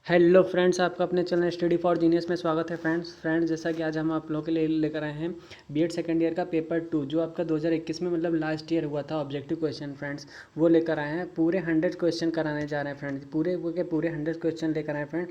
Hello friends, आपका अपने channel study for genius में स्वागत है। फ्रेंड्स जैसा कि आज हम आप लोगों के लिए लेकर आए हैं बीएड सेकंड ईयर का पेपर 2 जो आपका 2021 में मतलब लास्ट ईयर हुआ था। ऑब्जेक्टिव क्वेश्चन फ्रेंड्स वो लेकर आए हैं। पूरे 100 क्वेश्चन कराने जा रहे हैं फ्रेंड्स। पूरे 100 क्वेश्चन लेकर आए हैं फ्रेंड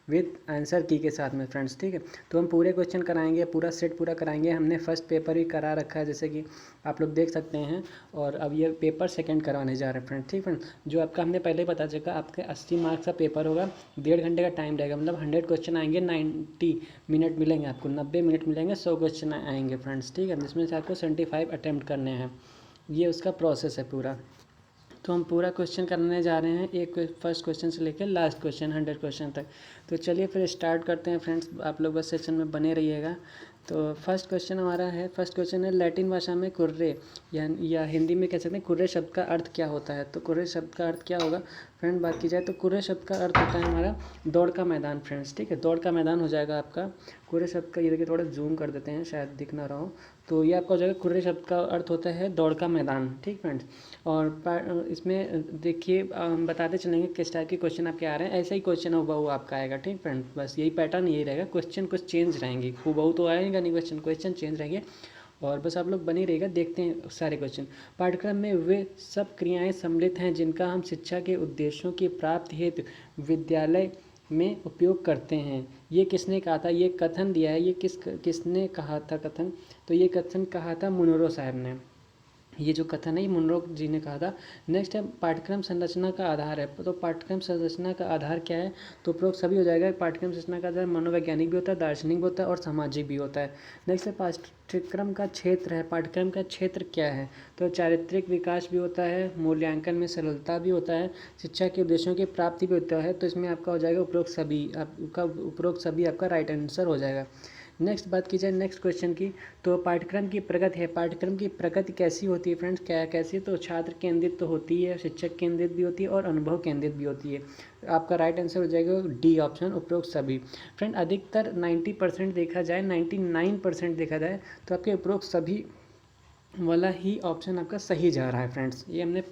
विद आंसर की के साथ में फ्रेंड्स। ठीक है, तो हम पूरे क्वेश्चन कराएंगे, पूरा सेट पूरा कराएंगे। हमने फर्स्ट पेपर भी करा रखा है जैसे कि आप लोग देख सकते हैं, और अब ये पेपर सेकंड करवाने जा रहे हैं फ्रेंड। ठीक फ्रेंड, जो आपका हमने पहले बता चुका, आपके 80 मार्क्स का पेपर होगा, 1.5 घंटे का टाइम रहेगा। मतलब 100 क्वेश्चन आएंगे, 90 मिनट मिलेंगे आपको, 90 मिनट मिलेंगे, 100 क्वेश्चन आएंगे फ्रेंड्स। ठीक है, जिसमें से आपको 75 अटैम्प्ट करने हैं। ये उसका प्रोसेस है पूरा। तो हम पूरा क्वेश्चन करने जा रहे हैं, एक फर्स्ट क्वेश्चन से लेकर लास्ट क्वेश्चन 100 क्वेश्चन तक। तो चलिए फिर स्टार्ट करते हैं फ्रेंड्स। आप लोग बस सेशन में बने रहिएगा। तो फर्स्ट क्वेश्चन हमारा है, फर्स्ट क्वेश्चन है लैटिन भाषा में कुर्रे या हिंदी में कह सकते हैं कुर्रे शब्द का अर्थ क्या होता है। तो कुर्रे शब्द का अर्थ क्या होगा फ्रेंड, बात की जाए तो कुर्रे शब्द का अर्थ होता है हमारा दौड़ का मैदान फ्रेंड्स। ठीक है, दौड़ का मैदान हो जाएगा आपका कुर्रे शब्द का। ये देखिए, थोड़ा जूम कर देते हैं, शायद दिख ना रहा हो। तो ये आपका हो जाएगा कुर्रे शब्द का अर्थ होता है दौड़ का मैदान। ठीक फ्रेंड्स, और इसमें देखिए हम बताते चलेंगे किस टाइप के क्वेश्चन आपके आ रहे हैं। ऐसा ही क्वेश्चन हूबहू आपका आएगा। ठीक फ्रेंड, बस यही पैटर्न यही रहेगा, क्वेश्चन कुछ चेंज रहेंगे। हूबहू तो आएगा नहीं क्वेश्चन चेंज रहेंगे। और बस आप लोग बने रहेगा, देखते हैं सारे क्वेश्चन। पाठ्यक्रम में वे सब क्रियाएं सम्मिलित हैं जिनका हम शिक्षा के उद्देश्यों की प्राप्ति हेतु विद्यालय में उपयोग करते हैं। ये किसने कहा था, ये कथन दिया है, ये किसने कहा था कथन। तो ये कथन कहा था मुनरो साहब ने। ये जो कथन है ये मुनरो जी ने कहा था। नेक्स्ट है पाठ्यक्रम संरचना का आधार है। तो पाठ्यक्रम संरचना का आधार क्या है, तो उपरोक्त सभी हो जाएगा। पाठ्यक्रम संरचना का आधार मनोवैज्ञानिक भी होता है, दार्शनिक भी होता है और सामाजिक भी होता है। नेक्स्ट है पाठ्यक्रम का क्षेत्र है। पाठ्यक्रम का क्षेत्र क्या है, तो चारित्रिक विकास भी होता है, मूल्यांकन में सरलता भी होता है, शिक्षा के उद्देश्यों की प्राप्ति भी होता है। तो इसमें आपका हो जाएगा उपरोक्त सभी आपका राइट आंसर हो जाएगा। नेक्स्ट बात की जाए नेक्स्ट क्वेश्चन की, तो पाठ्यक्रम की प्रगति है। पाठ्यक्रम की प्रगति कैसी होती है फ्रेंड्स, क्या कैसी, तो छात्र केंद्रित तो होती है, शिक्षक केंद्रित भी होती है और अनुभव केंद्रित भी होती है। आपका राइट आंसर हो जाएगा डी ऑप्शन, उपरोक्त सभी। फ्रेंड अधिकतर 90% देखा जाए, 99% देखा जाए तो आपके उपरोक्त सभी वाला ही ऑप्शन आपका सही जा रहा है फ्रेंड्स। ये हमने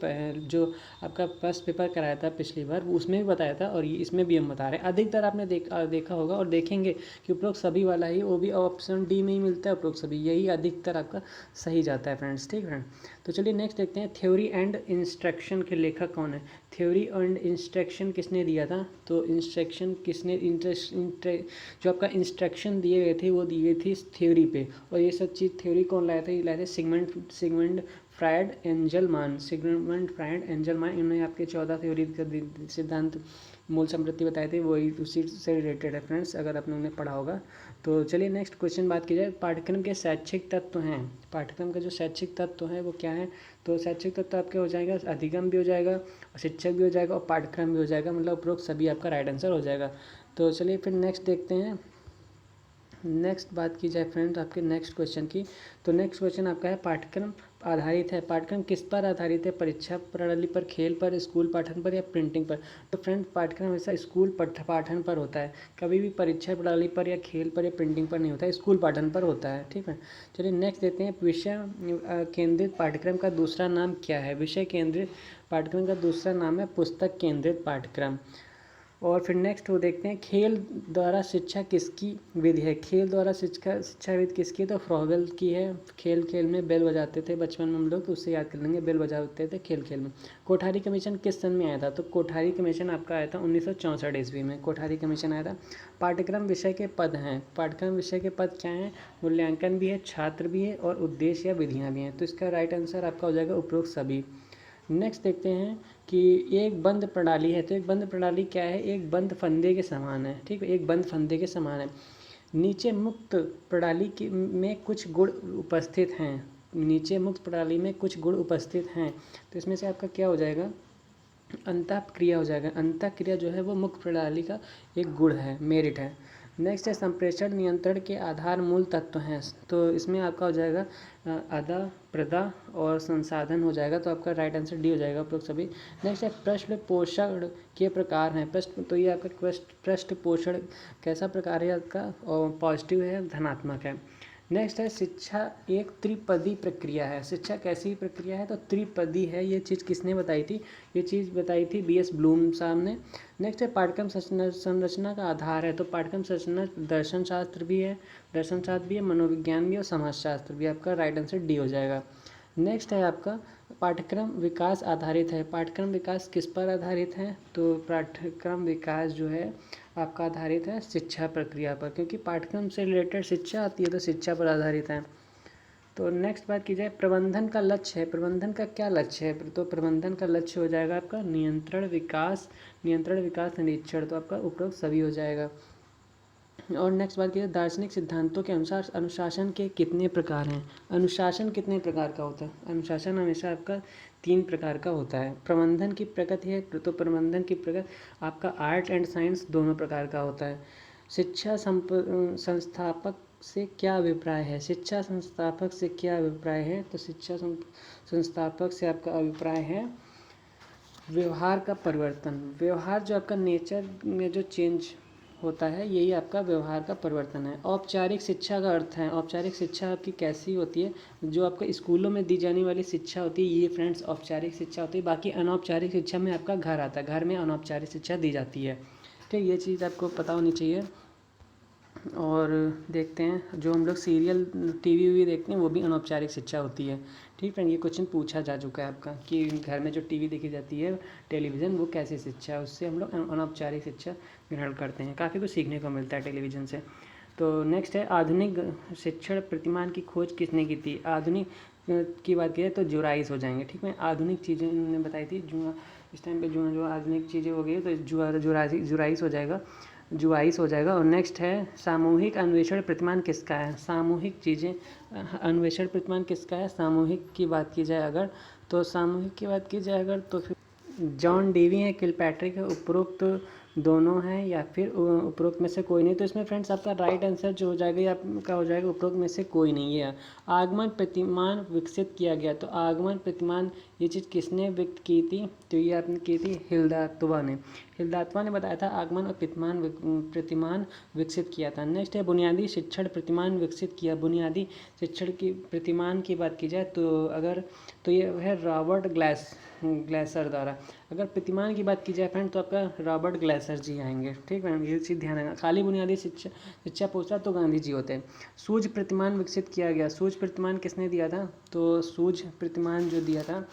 जो आपका फर्स्ट पेपर कराया था पिछली बार उसमें भी बताया था, और ये इसमें भी हम बता रहे हैं। अधिकतर आपने देखा होगा और देखेंगे कि उपरोक्त सभी वाला ही, वो भी ऑप्शन डी में ही मिलता है। उपरोक्त सभी यही अधिकतर आपका सही जाता है फ्रेंड्स। ठीक है, तो चलिए नेक्स्ट देखते हैं। थ्योरी एंड इंस्ट्रक्शन के लेखक कौन है। थ्योरी एंड इंस्ट्रक्शन किसने दिया था, तो इंस्ट्रक्शन किसने जो आपका इंस्ट्रक्शन दिए गए थे वो दिए थे थ्योरी पे। और ये सब चीज़ थ्योरी कौन लाया था, ये लाया था सिगमंड फ्रायड एंजलमान। इन्होंने आपके 14 थ्योरी का सिद्धांत मूल समृद्धि बताए थे, वही उसी से रिलेटेड है फ्रेंड्स, अगर आपने उन्हें पढ़ा होगा। तो चलिए नेक्स्ट क्वेश्चन बात की जाए। पाठ्यक्रम के शैक्षिक तत्व हैं। पाठ्यक्रम का जो शैक्षिक तत्व है वो क्या है, तो शैक्षिक तत्व आपके हो जाएगा अधिगम भी हो जाएगा, शिक्षक भी हो जाएगा और पाठ्यक्रम भी हो जाएगा। मतलब उपरोक्त सभी आपका राइट आंसर हो जाएगा। तो चलिए फिर नेक्स्ट देखते हैं। नेक्स्ट बात की जाए फ्रेंड्स आपके नेक्स्ट क्वेश्चन की, तो नेक्स्ट क्वेश्चन आपका है पाठ्यक्रम आधारित है। पाठ्यक्रम किस पर आधारित है, परीक्षा प्रणाली पर, खेल पर, स्कूल पाठन पर या प्रिंटिंग पर। तो फ्रेंड्स पाठ्यक्रम हमेशा स्कूल पाठन पर होता है, कभी भी परीक्षा प्रणाली पर या खेल पर या प्रिंटिंग पर नहीं होता है, स्कूल पाठन पर होता है। ठीक है, चलिए नेक्स्ट देखते हैं। विषय केंद्रित पाठ्यक्रम का दूसरा नाम क्या है। विषय केंद्रित पाठ्यक्रम का दूसरा नाम है पुस्तक केंद्रित पाठ्यक्रम। और फिर नेक्स्ट वो देखते हैं खेल द्वारा शिक्षा किसकी विधि है। खेल द्वारा शिक्षा विधि किसकी है, तो फ्रॉगल की है। खेल खेल में बेल बजाते थे बचपन में हम लोग, तो उससे याद कर लेंगे, बेल बजाते थे खेल खेल में। कोठारी कमीशन किस सन में आया था, तो कोठारी कमीशन आपका आया था 1964 ईस्वी में कोठारी कमीशन आया था। पाठ्यक्रम विषय के पद हैं। पाठ्यक्रम विषय के पद क्या हैं, मूल्यांकन भी है, छात्र भी है और उद्देश्य या विधियाँ भी हैं। तो इसका राइट आंसर आपका हो जाएगा उपरोक्त सभी। नेक्स्ट देखते हैं कि एक बंद प्रणाली है। तो एक बंद प्रणाली क्या है, एक बंद फंदे के समान है। ठीक है, एक बंद फंदे के समान है। नीचे मुक्त प्रणाली में कुछ गुण उपस्थित हैं। नीचे मुक्त प्रणाली में कुछ गुण उपस्थित हैं, तो इसमें से आपका क्या हो जाएगा, अंतःक्रिया हो जाएगा। अंतःक्रिया जो है वो मुक्त प्रणाली का एक गुण है, मेरिट है। नेक्स्ट है संप्रेषण नियंत्रण के आधार मूल तत्व हैं। तो इसमें आपका हो जाएगा आदा, प्रदा और संसाधन हो जाएगा। तो आपका राइट आंसर डी हो जाएगा उपरोक्त सभी। नेक्स्ट है पृष्ठ पोषण के प्रकार हैं। तो ये आपका पृष्ठ पोषण कैसा प्रकार है आपका, और पॉजिटिव है, धनात्मक है। नेक्स्ट है शिक्षा एक त्रिपदी प्रक्रिया है। शिक्षा कैसी प्रक्रिया है? तो त्रिपदी है। ये चीज़ किसने बताई थी? ये चीज़ बताई थी बी एस ब्लूम साहब ने। नेक्स्ट है पाठ्यक्रम संरचना का आधार है। तो पाठ्यक्रम संरचना दर्शन शास्त्र भी है, मनोविज्ञान भी और समाजशास्त्र भी। आपका राइट आंसर डी हो जाएगा। नेक्स्ट है आपका पाठ्यक्रम विकास आधारित है। पाठ्यक्रम विकास किस पर आधारित है? तो पाठ्यक्रम विकास जो है आपका आधारित है शिक्षा प्रक्रिया पर, क्योंकि पाठ्यक्रम से रिलेटेड शिक्षा आती है तो शिक्षा पर आधारित है। तो नेक्स्ट बात की जाए प्रबंधन का लक्ष्य है। प्रबंधन का क्या लक्ष्य है? तो प्रबंधन का लक्ष्य हो जाएगा आपका नियंत्रण विकास निरीक्षण। तो आपका उपरोक्त सभी हो जाएगा। और नेक्स्ट बात कीजिए दार्शनिक सिद्धांतों के अनुसार अनुशासन के कितने प्रकार हैं? अनुशासन कितने प्रकार का होता है? अनुशासन हमेशा आपका 3 प्रकार का होता है। प्रबंधन की प्रगति है तो प्रबंधन की प्रगति आपका आर्ट एंड साइंस दोनों प्रकार का होता है। शिक्षा संस्थापक से क्या अभिप्राय है? शिक्षा संस्थापक से क्या अभिप्राय है? तो शिक्षा संस्थापक से आपका अभिप्राय है व्यवहार का परिवर्तन। व्यवहार जो आपका नेचर में जो चेंज होता है यही आपका व्यवहार का परिवर्तन है। औपचारिक शिक्षा का अर्थ है, औपचारिक शिक्षा आपकी कैसी होती है? जो आपका स्कूलों में दी जाने वाली शिक्षा होती है ये फ्रेंड्स औपचारिक शिक्षा होती है। बाकी अनौपचारिक शिक्षा में आपका घर आता है, घर में अनौपचारिक शिक्षा दी जाती है। ठीक, ये चीज़ आपको पता होनी चाहिए। और देखते हैं जो हम लोग सीरियल टीवी देखते हैं वो भी अनौपचारिक शिक्षा होती है। ठीक फ्रेंड, ये क्वेश्चन पूछा जा चुका है आपका कि घर में जो टीवी देखी जाती है टेलीविज़न वो कैसी शिक्षा है, उससे हम लोग अनौपचारिक शिक्षा ग्रहण करते हैं। काफ़ी कुछ सीखने को मिलता है टेलीविज़न से। तो नेक्स्ट है आधुनिक शिक्षण प्रतिमान की खोज किसने की थी? आधुनिक की बात की जाए तो जुराइस हो जाएंगे। ठीक है, आधुनिक चीज़ें उन्होंने बताई थी। इस टाइम पे जो आधुनिक चीज़ें हो गई तो जुराइस हो जाएगा, जुआइस हो जाएगा। और नेक्स्ट है सामूहिक अन्वेषण प्रतिमान किसका है? सामूहिक चीज़ें अन्वेषण प्रतिमान किसका है? सामूहिक की बात की जाए अगर तो सामूहिक की बात की जाए अगर तो फिर जॉन डेवी है, किलपैट्रिक है, उपरोक्त दोनों हैं या फिर उपरोक्त में से कोई नहीं। तो इसमें फ्रेंड्स आपका राइट आंसर जो हो जाएगा ये आपका हो जाएगा उपरोक्त में से कोई नहीं है। आगमन प्रतिमान विकसित किया गया। तो आगमन प्रतिमान ये चीज़ किसने व्यक्त की थी? तो ये आपने की थी हिल्दात्वा ने। हिल्दात्वा ने बताया था आगमन और प्रतिमान विकसित किया था। नेक्स्ट है बुनियादी शिक्षण प्रतिमान विकसित किया। बुनियादी शिक्षण की प्रतिमान की बात की जाए तो अगर तो ये है रॉबर्ट ग्लेसर द्वारा। अगर प्रतिमान की बात की जाए फ्रेंड तो आपका रॉबर्ट ग्लेसर जी आएंगे। ठीक है, ये चीज़ ध्यान रखना। खाली बुनियादी शिक्षा पूछता तो गांधी जी होते हैं। सूझ प्रतिमान विकसित किया गया। सूझ प्रतिमान किसने दिया था? तो सूझ प्रतिमान जो दिया था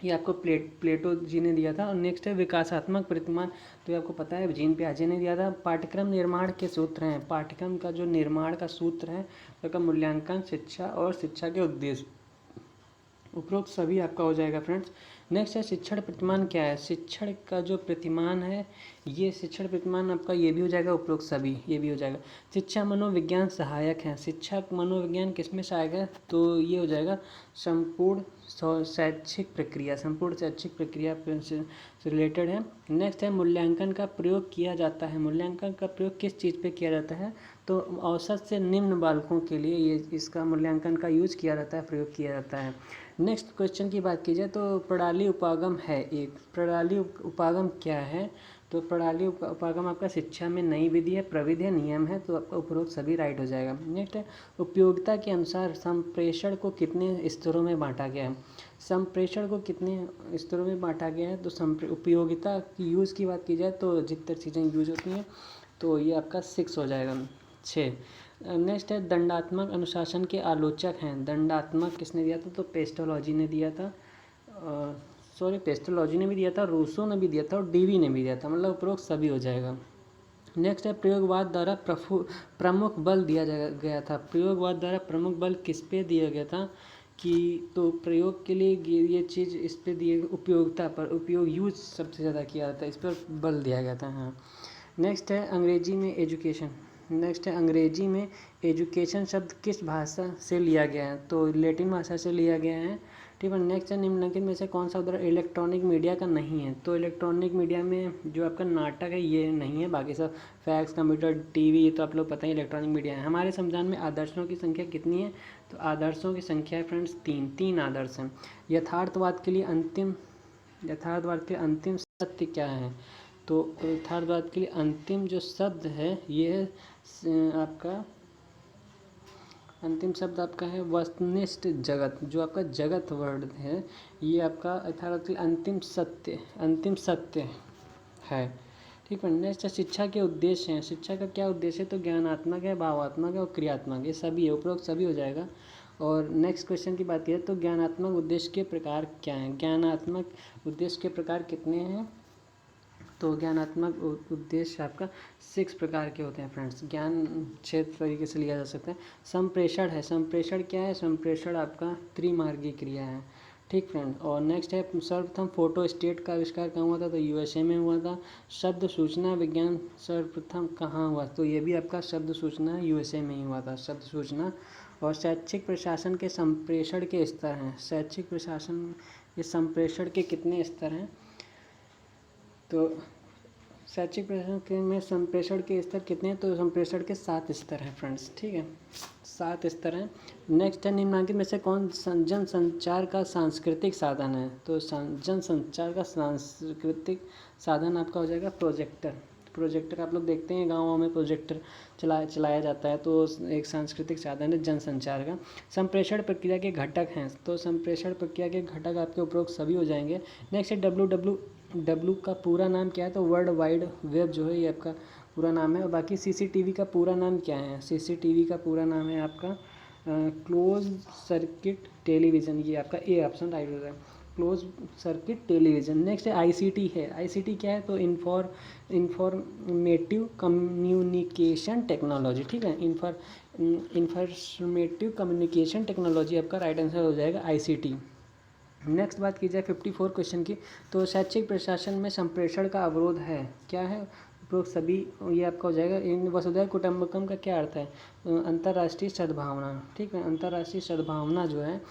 ये आपको प्लेटो जी ने दिया था। और नेक्स्ट है विकासात्मक प्रतिमान, तो ये आपको पता है जीन पियाजे ने दिया था। पाठ्यक्रम निर्माण के सूत्र हैं। पाठ्यक्रम का जो निर्माण का सूत्र है उसका मूल्यांकन, शिक्षा और शिक्षा के उद्देश्य, उपरोक्त सभी आपका हो जाएगा फ्रेंड्स। नेक्स्ट है शिक्षण प्रतिमान क्या है? शिक्षण का जो प्रतिमान है ये शिक्षण प्रतिमान आपका ये भी हो जाएगा उपरोक्त सभी, ये भी हो जाएगा। शिक्षा मनोविज्ञान सहायक है। शिक्षा मनोविज्ञान किस में सहायक है? तो ये हो जाएगा संपूर्ण शैक्षिक प्रक्रिया, संपूर्ण शैक्षिक प्रक्रिया से रिलेटेड है। नेक्स्ट है मूल्यांकन का प्रयोग किया जाता है। मूल्यांकन का प्रयोग किस चीज़ पे किया जाता है? तो औसत से निम्न बालकों के लिए ये इसका मूल्यांकन का यूज किया जाता है, प्रयोग किया जाता है। नेक्स्ट क्वेश्चन की बात की जाए तो प्रणाली उपागम है एक। प्रणाली उपागम क्या है? तो प्रणाली उपागम आपका शिक्षा में नई विधि है, प्रविधि है, नियम है। तो आपका उपरोक्त सभी राइट हो जाएगा। नेक्स्ट है उपयोगिता के अनुसार संप्रेषण को कितने स्तरों में बांटा गया है? संप्रेषण को कितने स्तरों में बांटा गया है? तो उपयोगिता की यूज़ की बात की जाए तो जितनी चीज़ें यूज होती हैं तो ये आपका 6 हो जाएगा, 6। नेक्स्ट है दंडात्मक अनुशासन के आलोचक हैं। दंडात्मक किसने दिया था? तो पेस्टोलॉजी ने दिया था। पेस्टोलॉजी ने भी दिया था, रूसो ने भी दिया था और डीवी ने भी दिया था। मतलब उपरोक्त सभी हो जाएगा। नेक्स्ट है प्रयोगवाद द्वारा प्रमुख बल दिया गया था। प्रयोगवाद द्वारा प्रमुख बल किस पे दिया गया था कि तो प्रयोग के लिए ये चीज़ इस पे दिए उपयोगिता पर, उपयोग यूज सबसे ज़्यादा किया जाता है, इस पर बल दिया गया था। हाँ, नेक्स्ट है अंग्रेजी में एजुकेशन। नेक्स्ट है अंग्रेजी में एजुकेशन शब्द किस भाषा से लिया गया है? तो लैटिन भाषा से लिया गया है। ठीक है, नेक्स्ट है निम्नलिखित में से कौन सा उदाहरण इलेक्ट्रॉनिक मीडिया का नहीं है? तो इलेक्ट्रॉनिक मीडिया में जो आपका नाटक है ये नहीं है, बाकी सब फैक्स, कंप्यूटर, टीवी ये तो आप लोग पता ही इलेक्ट्रॉनिक मीडिया है। हमारे संविधान में आदर्शों की संख्या कितनी है? तो आदर्शों की संख्या है फ्रेंड्स 3 आदर्श हैं। यथार्थवाद के लिए अंतिम सत्य क्या है? तो यथार्थवाद के लिए अंतिम जो शब्द है ये है आपका अंतिम शब्द आपका है वस्तुनिष्ठ जगत। जो आपका जगत वर्ड है ये आपका यथार्थी अंतिम सत्य है। ठीक है। नेक्स्ट है शिक्षा के उद्देश्य हैं। शिक्षा का क्या उद्देश्य है? तो ज्ञानात्मक है, भावात्मक है और क्रियात्मक, ये सभी है, उपरोक्त सभी हो जाएगा। और नेक्स्ट क्वेश्चन की बात करें तो ज्ञानात्मक उद्देश्य के प्रकार क्या हैं? ज्ञानात्मक उद्देश्य के प्रकार कितने हैं? तो ज्ञानात्मक उद्देश्य आपका 6 प्रकार के होते हैं फ्रेंड्स। ज्ञान 6 तरीके से लिया जा सकता है। संप्रेषण है। संप्रेषण क्या है? संप्रेषण आपका त्रिमार्गी क्रिया है। ठीक फ्रेंड। और नेक्स्ट है सर्वप्रथम फोटो स्टेट का आविष्कार कहाँ हुआ था? तो यूएसए में हुआ था। शब्द सूचना विज्ञान सर्वप्रथम कहाँ हुआ? तो ये भी आपका शब्द सूचना यूएसए में ही हुआ था, शब्द सूचना। और शैक्षिक प्रशासन के संप्रेषण के स्तर हैं। शैक्षिक प्रशासन के संप्रेषण के कितने स्तर हैं? तो शैक्षिक प्रशासन में संप्रेषण के स्तर कितने हैं? तो संप्रेषण के 7 स्तर हैं फ्रेंड्स। ठीक है, 7 स्तर हैं। नेक्स्ट है निम्नलिखित में से कौन जन संचार का सांस्कृतिक साधन है? तो जन संचार का सांस्कृतिक साधन आपका हो जाएगा प्रोजेक्टर। प्रोजेक्टर आप लोग देखते हैं गाँवों में प्रोजेक्टर चलाया जाता है, तो एक सांस्कृतिक साधन है जनसंचार का। संप्रेषण प्रक्रिया के घटक हैं। तो संप्रेषण प्रक्रिया के घटक आपके उपरोक्त सभी हो जाएंगे। नेक्स्ट है डब्ल्यू का पूरा नाम क्या है? तो वर्ल्ड वाइड वेब जो है ये आपका पूरा नाम है। और बाकी सीसीटीवी का पूरा नाम क्या है? सीसीटीवी का पूरा नाम है आपका क्लोज सर्किट टेलीविज़न। ये आपका ए ऑप्शन राइट हो जाएगा, क्लोज सर्किट टेलीविज़न। नेक्स्ट है आईसीटी है। आईसीटी क्या है? तो इंफॉर्मेटिव कम्युनिकेशन टेक्नोलॉजी। ठीक है, इंफॉर्मेटिव कम्युनिकेशन टेक्नोलॉजी आपका राइट आंसर हो जाएगा आईसीटी। नेक्स्ट बात की जाए 54 क्वेश्चन की, तो शैक्षिक प्रशासन में संप्रेषण का अवरोध है, क्या है? उपरोक्त सभी ये आपका हो जाएगा। इन वसुधैव कुटुंबकम का क्या अर्थ है? अंतर्राष्ट्रीय सद्भावना। ठीक है, अंतर्राष्ट्रीय सद्भावना जो है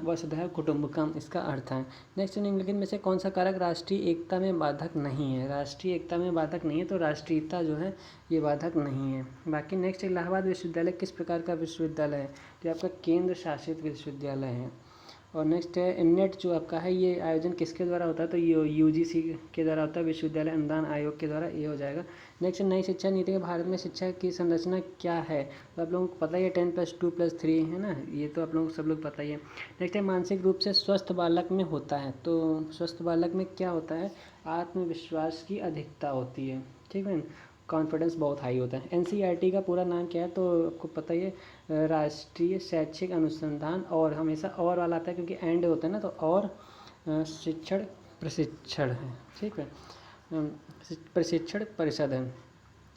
वसुधैव कुटुंबकम इसका अर्थ है। नेक्स्ट निम्नलिखित में से कौन सा कारक राष्ट्रीय एकता में बाधक नहीं है? राष्ट्रीय एकता में बाधक नहीं है, तो राष्ट्रीयता जो है ये बाधक नहीं है। बाकी नेक्स्ट इलाहाबाद विश्वविद्यालय किस प्रकार का विश्वविद्यालय है? तो आपका केंद्र शासित विश्वविद्यालय है। और नेक्स्ट है नेट जो आपका है ये आयोजन किसके द्वारा होता है? तो ये यूजीसी के द्वारा होता है, विश्वविद्यालय अनुदान आयोग के द्वारा, ये हो जाएगा। नेक्स्ट नई शिक्षा नीति के भारत में शिक्षा की संरचना क्या है? तो आप लोगों को पता ही है 10+2+3 है ना, ये तो आप लोगों को सब लोग पता ही है। नेक्स्ट है मानसिक रूप से स्वस्थ बालक में होता है। तो स्वस्थ बालक में क्या होता है? आत्मविश्वास की अधिकता होती है। ठीक है, कॉन्फिडेंस बहुत हाई होता है। एनसीईआरटी का पूरा नाम क्या है? तो आपको पता ही है राष्ट्रीय शैक्षिक अनुसंधान, और हमेशा और वाला आता है क्योंकि एंड होता है ना, तो और शिक्षण प्रशिक्षण है। ठीक है, प्रशिक्षण परिषद है।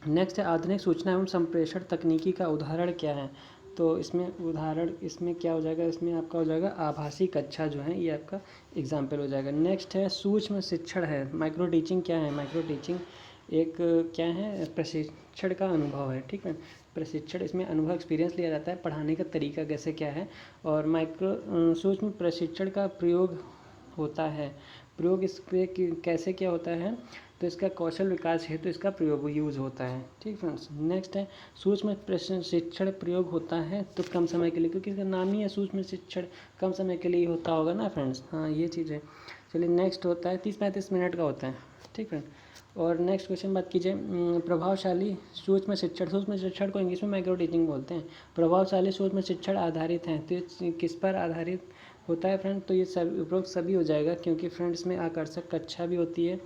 नेक्स्ट है आधुनिक सूचना एवं संप्रेषण तकनीकी का उदाहरण क्या है? तो इसमें क्या हो जाएगा? इसमें आपका हो जाएगा आभासी कक्षा जो है ये आपका एग्जाम्पल हो जाएगा। नेक्स्ट है सूक्ष्म शिक्षण है। माइक्रो टीचिंग क्या है? माइक्रो टीचिंग एक क्या है? प्रशिक्षण का अनुभव है। ठीक है, प्रशिक्षण इसमें अनुभव एक्सपीरियंस लिया जाता है, पढ़ाने का तरीका कैसे क्या है। और सूक्ष्म प्रशिक्षण का प्रयोग होता है। प्रयोग इस पे कैसे क्या होता है? तो इसका कौशल विकास हेतु तो इसका प्रयोग यूज़ होता है। ठीक फ्रेंड्स। नेक्स्ट है सूक्ष्म प्रशिक्षण प्रयोग होता है तो कम समय के लिए, क्योंकि इसका नाम ही है सूक्ष्म शिक्षण, कम समय के लिए होता होगा ना फ्रेंड्स। हाँ, ये चीज़ है। चलिए नेक्स्ट होता है 30-35 मिनट का होता है। ठीक फ्रेंड। और नेक्स्ट क्वेश्चन बात कीजिए प्रभावशाली सूक्ष्म शिक्षण को इंग्लिश में माइक्रो टीचिंग बोलते हैं। प्रभावशाली सूक्ष्म शिक्षण आधारित हैं, तो ये किस पर आधारित होता है फ्रेंड? तो ये सब उपरोक्त सभी हो जाएगा, क्योंकि फ्रेंड्स में आकर्षक कक्षा भी होती है,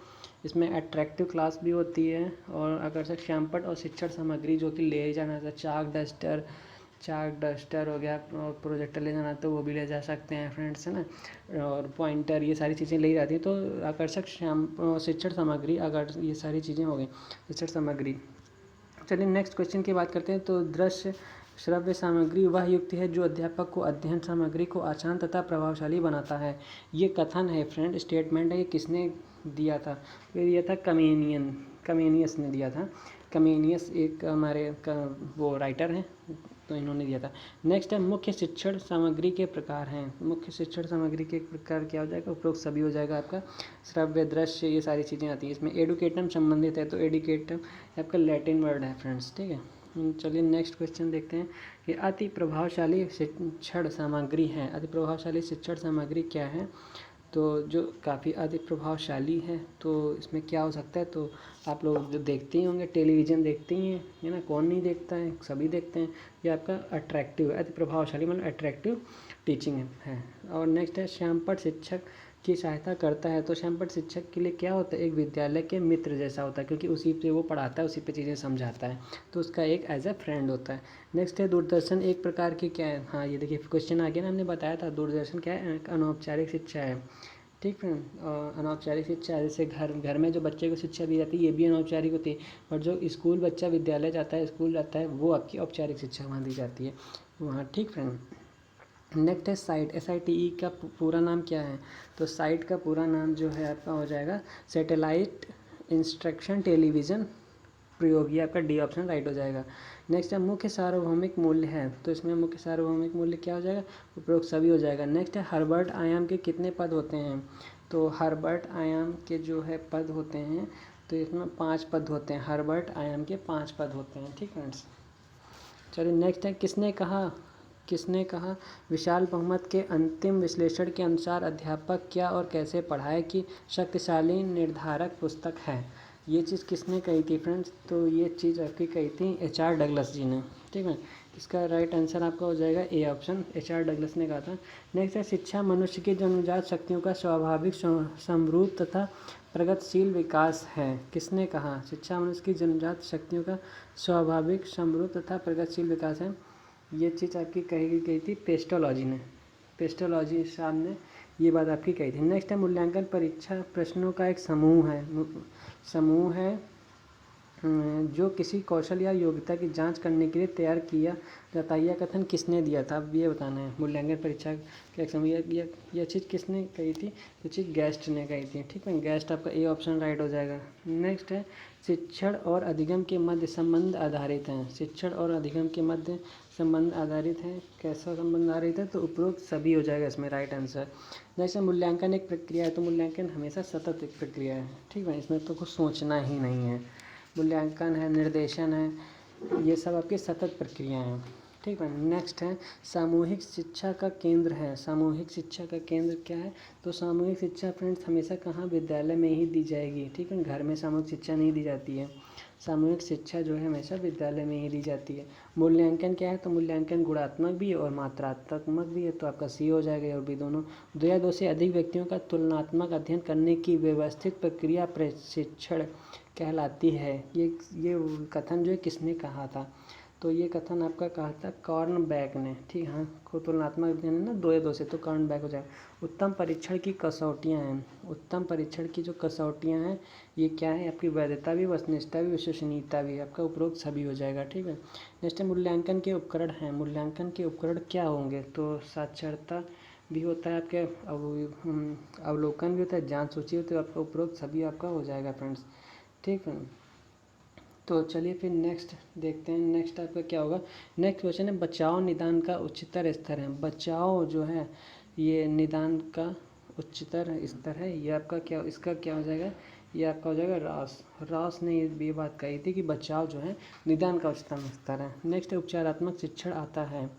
इसमें अट्रैक्टिव क्लास भी होती है, और आकर्षक श्यामपट और शिक्षण सामग्री जो कि ले जाना था, चाक डस्टर हो गया, और प्रोजेक्टर ले जाना तो वो भी ले जा सकते हैं फ्रेंड्स, है ना, और पॉइंटर, ये सारी चीज़ें ले जाती हैं। तो आकर्षक शिक्षण सामग्री, अगर ये सारी चीज़ें हो गई शिक्षण सामग्री। चलिए नेक्स्ट क्वेश्चन की बात करते हैं। तो दृश्य श्रव्य सामग्री वह युक्ति है जो अध्यापक को अध्ययन सामग्री को आसान तथा प्रभावशाली बनाता है। ये कथन है फ्रेंड, स्टेटमेंट है, ये किसने दिया था? ये दिया था कमेनियस ने दिया था। कमेनियस एक हमारे वो राइटर हैं, तो इन्होंने दिया था। नेक्स्ट है मुख्य शिक्षण सामग्री के प्रकार हैं। मुख्य शिक्षण सामग्री के प्रकार क्या हो जाएगा? उपरोक्त सभी हो जाएगा आपका। श्रव्य, दृश्य, ये सारी चीज़ें आती हैं इसमें। एडुकेटम संबंधित है, तो एडुकेटम आपका लैटिन वर्ड है फ्रेंड्स। ठीक है, चलिए नेक्स्ट क्वेश्चन देखते हैं कि अति प्रभावशाली शिक्षण सामग्री है। अति प्रभावशाली शिक्षण सामग्री क्या है? तो जो काफ़ी अधिक प्रभावशाली है। तो इसमें क्या हो सकता है, तो आप लोग जो देखते ही होंगे, टेलीविज़न देखते ही हैं, है ना, कौन नहीं देखता है, सभी देखते हैं। ये आपका अट्रैक्टिव, अति प्रभावशाली मतलब अट्रैक्टिव टीचिंग है। और नेक्स्ट है श्यामपट्ट शिक्षक की सहायता करता है। तो श्यामपट्ट शिक्षक के लिए क्या होता है, एक विद्यालय के मित्र जैसा होता है, क्योंकि उसी पे वो पढ़ाता है, उसी पे चीज़ें समझाता है, तो उसका एक एज ए फ्रेंड होता है। नेक्स्ट है दूरदर्शन एक प्रकार की क्या है, हाँ ये देखिए क्वेश्चन आ गया ना, हमने बताया था दूरदर्शन क्या है, अनौपचारिक शिक्षा है। ठीक है, अनौपचारिक शिक्षा जैसे घर में जो बच्चे को शिक्षा दी जाती है ये भी अनौपचारिक होती है, और जो स्कूल बच्चा विद्यालय जाता है, स्कूल जाता है, वो आपकी औपचारिक शिक्षा वहाँ दी जाती है वहाँ। ठीक फ्रेंड। नेक्स्ट है साइट, SITE का पूरा नाम क्या है, तो साइट का पूरा नाम जो है आपका हो जाएगा सैटेलाइट इंस्ट्रक्शन टेलीविज़न प्रयोग, ये आपका डी ऑप्शन राइट हो जाएगा। नेक्स्ट है मुख्य सार्वभौमिक मूल्य है, तो इसमें मुख्य सार्वभौमिक मूल्य क्या हो जाएगा, उपरोक्त सभी हो जाएगा। नेक्स्ट है हर्बर्ट आयाम के कितने पद होते हैं, तो हर्बर्ट आयाम के जो है पद होते हैं, तो इसमें 5 पद होते हैं, हर्बर्ट आयाम के 5 पद होते हैं। ठीक फ्रेंड्स, चलिए नेक्स्ट है किसने कहा विशाल बहुमत के अंतिम विश्लेषण के अनुसार अध्यापक क्या और कैसे पढ़ाए की शक्तिशाली निर्धारक पुस्तक है। ये चीज़ किसने कही थी फ्रेंड्स, तो ये चीज़ आपकी कही थी HR डगलस जी ने। ठीक है, इसका राइट आंसर आपका हो जाएगा ए ऑप्शन, HR डगलस ने कहा था। नेक्स्ट है शिक्षा मनुष्य की जन्मजात शक्तियों का स्वाभाविक समरूप तथा प्रगतिशील विकास है। किसने कहा शिक्षा मनुष्य की जन्मजात शक्तियों का स्वाभाविक समरूप तथा प्रगतिशील विकास है, ये चीज़ आपकी कही गई थी पेस्टोलॉजी ने, पेस्टोलॉजी साहब ने ये बात आपकी कही थी। नेक्स्ट है मूल्यांकन परीक्षा प्रश्नों का एक समूह है जो किसी कौशल या योग्यता की जांच करने के लिए तैयार किया जाता है। यह कथन किसने दिया था, अब ये बताना है। मूल्यांकन परीक्षा का एक समूह, यह चीज़ किसने कही थी, ये चीज़ गेस्ट ने कही थी। ठीक है, गेस्ट आपका ए ऑप्शन राइट हो जाएगा। नेक्स्ट है शिक्षण और अधिगम के मध्य संबंध आधारित हैं, शिक्षण और अधिगम के मध्य संबंध आधारित है, कैसा संबंध आधारित है, तो उपरोक्त सभी हो जाएगा इसमें राइट आंसर। जैसे मूल्यांकन एक प्रक्रिया है, तो मूल्यांकन हमेशा सतत एक प्रक्रिया है। ठीक है, इसमें तो कुछ सोचना ही नहीं है। मूल्यांकन है, निर्देशन है, ये सब आपकी सतत प्रक्रिया हैं। ठीक है, नेक्स्ट है सामूहिक शिक्षा का केंद्र है। सामूहिक शिक्षा का केंद्र क्या है, तो सामूहिक शिक्षा फ्रेंड्स हमेशा कहाँ, विद्यालय में ही दी जाएगी। ठीक है, घर में सामूहिक शिक्षा नहीं दी जाती है, सामूहिक शिक्षा जो है हमेशा विद्यालय में ही दी जाती है। मूल्यांकन क्या है, तो मूल्यांकन गुणात्मक भी है और मात्रात्मक भी है, तो आपका सी हो जाएगा और भी दोनों। 2 या 2 से अधिक व्यक्तियों का तुलनात्मक अध्ययन करने की व्यवस्थित प्रक्रिया प्रशिक्षण कहलाती है। ये कथन जो है किसने कहा था, तो ये कथन आपका कहा था कॉर्नबैक ने। ठीक, हाँ, को तुलनात्मक अध्ययन है ना 2 या 2 से, तो कॉर्नबैक हो जाएगा। उत्तम परीक्षण की कसौटियाँ हैं, उत्तम परीक्षण की जो कसौटियाँ हैं ये क्या है, आपकी वैधता भी, वस्तुनिष्ठता भी, विश्वसनीयता भी, आपका उपरोक्त सभी हो जाएगा। ठीक है, नेक्स्ट मूल्यांकन के उपकरण हैं। मूल्यांकन के उपकरण क्या होंगे, तो साक्षरता भी होता है, आपके अवलोकन भी होता है, जांच सूची होती है, आपका उपरोक्त सभी आपका हो जाएगा फ्रेंड्स। ठीक है, तो चलिए फिर नेक्स्ट देखते हैं, नेक्स्ट आपका क्या होगा। नेक्स्ट क्वेश्चन है बचाव निदान का उच्चतर स्तर है। बचाव जो है ये निदान का उच्चतर स्तर है, ये आपका क्या, इसका क्या हो जाएगा, ये आपका हो जाएगा रास ने ये बात कही थी कि बचाव जो है निदान का उच्चतम स्तर है। नेक्स्ट उपचारात्मक शिक्षण आता है,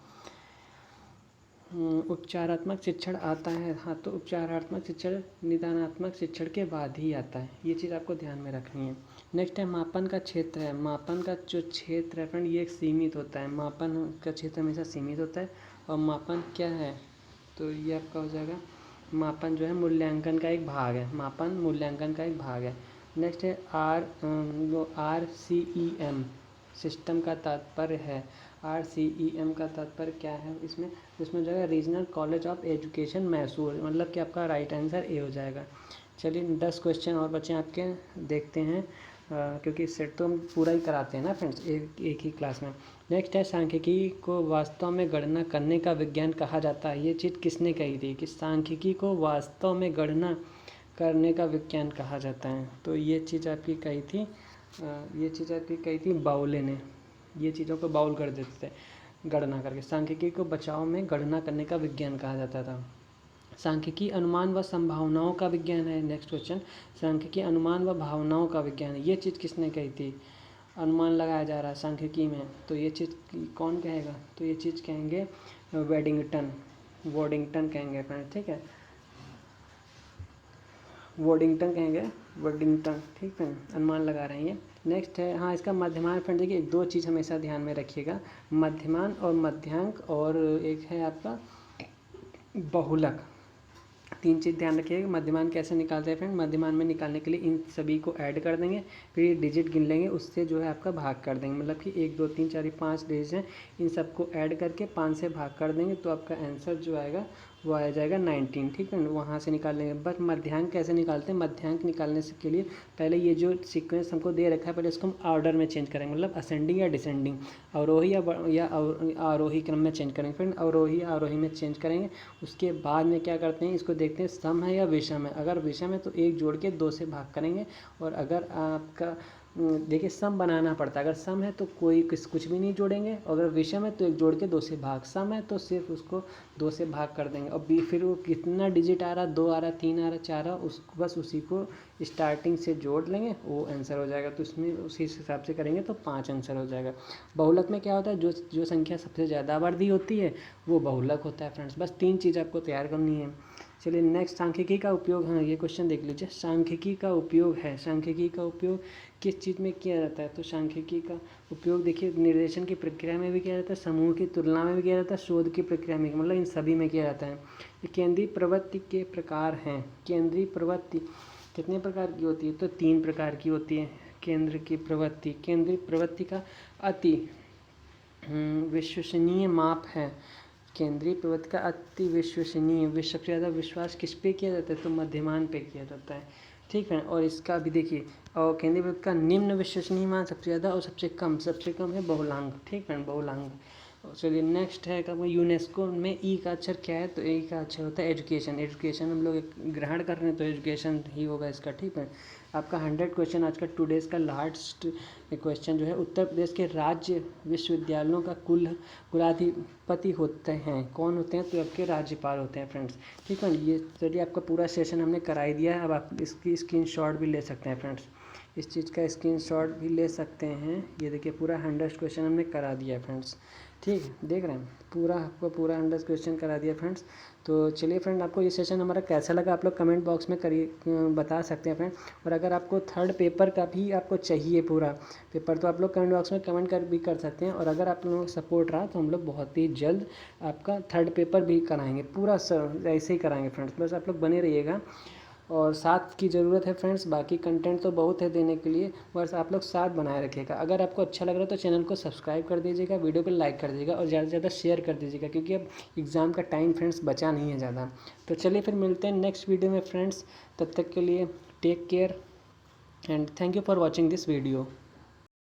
उपचारात्मक शिक्षण आता है, हाँ, तो उपचारात्मक शिक्षण निदानात्मक शिक्षण के बाद ही आता है, ये चीज़ आपको ध्यान में रखनी है। नेक्स्ट है मापन का क्षेत्र है। मापन का जो क्षेत्र है फ्रेंड ये एक सीमित होता है, मापन का क्षेत्र हमेशा सीमित होता है। और मापन क्या है, तो ये आपका हो जाएगा मापन जो है मूल्यांकन का एक भाग है, मापन मूल्यांकन का एक भाग है। नेक्स्ट है RCEM सिस्टम का तात्पर्य है। RCEM का तात्पर्य क्या है इसमें जो है regional college of education Mysore, मतलब कि आपका राइट आंसर ए हो जाएगा। चलिए 10 क्वेश्चन और बचे आपके, देखते हैं क्योंकि सेट तो हम पूरा ही कराते हैं ना फ्रेंड्स एक ही क्लास में। नेक्स्ट है सांख्यिकी को वास्तव में गणना करने का विज्ञान कहा जाता है। ये चीज़ किसने कही थी कि सांख्यिकी को वास्तव में गणना करने का विज्ञान कहा जाता है, तो ये चीज़ आपकी कही थी बाउले ने। ये चीज़ों को बाउल कर देते थे गणना करके। सांख्यिकी को बचाव में गणना करने का विज्ञान कहा जाता था। सांख्यिकी अनुमान व संभावनाओं का विज्ञान है। नेक्स्ट क्वेश्चन, सांख्यिकी अनुमान व भावनाओं का विज्ञान है। ये चीज़ किसने कही थी, अनुमान लगाया जा रहा है सांख्यिकी में, तो ये चीज़ कौन कहेगा, तो ये चीज़ कहेंगे वॉडिंगटन कहेंगे फ्रेंड। ठीक है, वोडिंगटन कहेंगे, वोडिंगटन, ठीक है, अनुमान लगा रहे हैं ये। नेक्स्ट है, हाँ, इसका मध्यमान फ्रेंड देखिए, दो चीज़ हमेशा ध्यान में रखिएगा, मध्यमान और मध्यांक, और एक है आपका बहुलक। तीन चीज़ ध्यान रखिएगा। मध्यमान कैसे निकालते हैं फ्रेंड, मध्यमान में निकालने के लिए इन सभी को ऐड कर देंगे, फिर ये डिजिट गिन लेंगे, उससे जो है आपका भाग कर देंगे, मतलब कि 1 2 3 4 5 डिजिट हैं, इन सबको ऐड करके 5 से भाग कर देंगे, तो आपका आंसर जो आएगा वो आ जाएगा 19, ठीक है, वहाँ से निकाल लेंगे। बट मध्यांक कैसे निकालते हैं, मध्यांक निकालने से के लिए पहले ये जो सीक्वेंस हमको दे रखा है, पहले इसको हम ऑर्डर में चेंज करेंगे, मतलब असेंडिंग या डिसेंडिंग, अवरोही या आरोही क्रम में चेंज करेंगे। फ्रेंड अवरोही आरोही में चेंज करेंगे। उसके बाद में क्या करते हैं, इसको देखते हैं सम है या विषम है। अगर विषम है तो 1 जोड़ के 2 से भाग करेंगे, और अगर आपका देखिए सम बनाना पड़ता है, अगर सम है तो कुछ भी नहीं जोड़ेंगे, अगर विषम है तो 1 जोड़ के 2 से भाग, सम है तो सिर्फ उसको 2 से भाग कर देंगे, और फिर वो कितना डिजिट आ रहा, 2 आ रहा, 3 आ रहा, 4 आ रहा, बस उसी को स्टार्टिंग से जोड़ लेंगे, वो आंसर हो जाएगा। तो इसमें उसी हिसाब से करेंगे तो 5 आंसर हो जाएगा। बहुलक में क्या होता है, जो संख्या सबसे ज़्यादा आबादी होती है वो बहुलक होता है फ्रेंड्स। बस 3 चीज़ आपको तैयार करनी है। चलिए नेक्स्ट, सांख्यिकी का उपयोग, हाँ ये क्वेश्चन देख लीजिए, सांख्यिकी का उपयोग है, सांख्यिकी का उपयोग किस चीज़ में किया जाता है, तो सांख्यिकी का उपयोग देखिए निर्देशन की प्रक्रिया में भी किया जाता है, समूह की तुलना में भी किया जाता है, शोध की प्रक्रिया में, मतलब इन सभी में किया जाता है। ये केंद्रीय प्रवृत्ति के प्रकार हैं। केंद्रीय प्रवृत्ति कितने प्रकार की होती है, तो 3 प्रकार की होती है केंद्र की प्रवृत्ति। केंद्रीय प्रवृत्ति का अति विश्वसनीय माप है। केंद्रीय प्रवृत्ति का अति विश्वसनीय, सबसे ज़्यादा विश्वास किस पे किया जाता है, तो मध्यमान पे किया जाता है, ठीक है। और इसका भी देखिए, और केंद्रीय प्रवृत्ति का निम्न विश्वसनीय मान सबसे ज़्यादा, और सबसे कम है बहुलांक, ठीक है, बहुलांक। चलिए नेक्स्ट है कब, यूनेस्को में ई का अक्षर क्या है, तो ई का अक्षर होता है एजुकेशन। एजुकेशन हम लोग ग्रहण कर रहे हैं तो एजुकेशन ही होगा इसका, ठीक है। आपका 100 क्वेश्चन आज का टुडेज का लास्ट क्वेश्चन जो है, उत्तर प्रदेश के राज्य विश्वविद्यालयों का कुलाधिपति होते हैं, कौन होते हैं, तो आपके राज्यपाल होते हैं फ्रेंड्स, ठीक है। ये चलिए आपका पूरा सेशन हमने कराई दिया है। अब आप इसकी स्क्रीनशॉट भी ले सकते हैं फ्रेंड्स, इस चीज़ का स्क्रीनशॉट भी ले सकते हैं। ये देखिए पूरा 100 क्वेश्चन हमने करा दिया है फ्रेंड्स, ठीक है, देख रहे हैं पूरा, आपको पूरा 100 क्वेश्चन करा दिया फ्रेंड्स। तो चलिए फ्रेंड, आपको ये सेशन हमारा कैसा लगा आप लोग कमेंट बॉक्स में करिए, बता सकते हैं फ्रेंड। और अगर आपको थर्ड पेपर का भी आपको चाहिए पूरा पेपर, तो आप लोग कमेंट बॉक्स में कमेंट कर सकते हैं। और अगर आप लोगों का सपोर्ट रहा तो हम लोग बहुत ही जल्द आपका थर्ड पेपर भी कराएंगे, पूरा ऐसे ही कराएंगे फ्रेंड्स, बस आप लोग बने रहिएगा। और साथ की ज़रूरत है फ्रेंड्स, बाकी कंटेंट तो बहुत है देने के लिए, बस आप लोग साथ बनाए रखिएगा। अगर आपको अच्छा लग रहा है तो चैनल को सब्सक्राइब कर दीजिएगा, वीडियो को लाइक कर दीजिएगा, और ज़्यादा से ज़्यादा शेयर कर दीजिएगा, क्योंकि अब एग्ज़ाम का टाइम फ्रेंड्स बचा नहीं है ज़्यादा। तो चलिए फिर मिलते हैं नेक्स्ट वीडियो में फ्रेंड्स, तब तक के लिए take care and thank you for watching this video.